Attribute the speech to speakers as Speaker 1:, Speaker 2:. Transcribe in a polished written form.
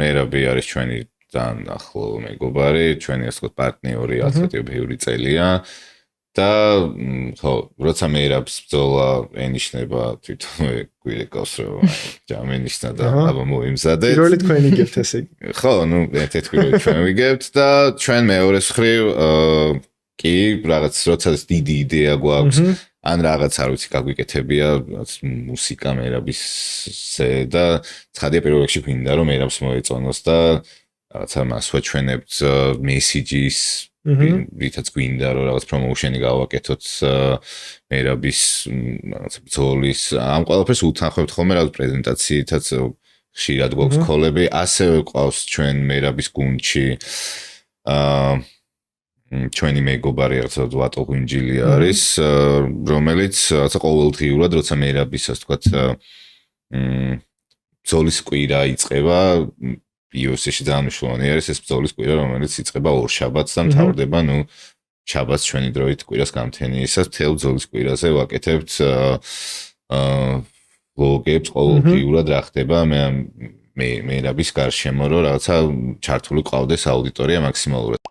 Speaker 1: მერაბი არის ჩვენი ძალიან ახლო მეგობარი, ჩვენი ასე ვთქვათ პარტნიორი ასეთი ბევრი წელია და ხო, როცა მერაბს ბრძოლა ენიშნება თვითონვე გვირეკავს რომ ჯამენიშნა და აბა მოიმზადეთ.
Speaker 2: პირველი თქვენ იგებთ ესე იგი.
Speaker 1: ხო, ნუ ერთ-ერთი ჩვენ ვიგებთ და ჩვენ მეორეს მხრივ კი რაღაც როცა დიდი იდეა გვაქვს ან რაღაც არ ვიცი გაგვიკეთებია მუსიკა მერაბისზე და ცხადია პირველ რიგში გვინდა რომ მერაბს მოეწონოს და რაღაცა მას ვაჩვენებთ მესიჯის რითაც გვინდა რომ რაღაც პრომოუშენი გავაკეთოთ მერაბის რაღაცა ბრძოლის ამ ყველაფერს უთანხმებთ ხოლმე რაღაც პრეზენტაციითაც ხშირად გვაქვს კოლები ასევე ყავს ჩვენ მერაბის გუნდში ჩვენი მეგობარი რაღაცა ვატო გვინჯილი არის რომელიც რაღაცა ყოველდღიურად როცა მერაბის ასე ვთქვათ ბრძოლის კვირა იწყება UFC-ში ძალიან მნიშვნელოვანი არის ეს ბრძოლის კვირა რომელიც იწყება ორ შაბათს და მთავრდება ნუ შაბათს ჩვენი დროით კვირას გამთენიისას მთელ ბრძოლის კვირაზე ვაკეთებთ ვლოგებს ყოველდღიურად რა ხდება მერაბის გარშემო რომ რაღაცა ჩართული ყავდეს აუდიტორია მაქსიმალურად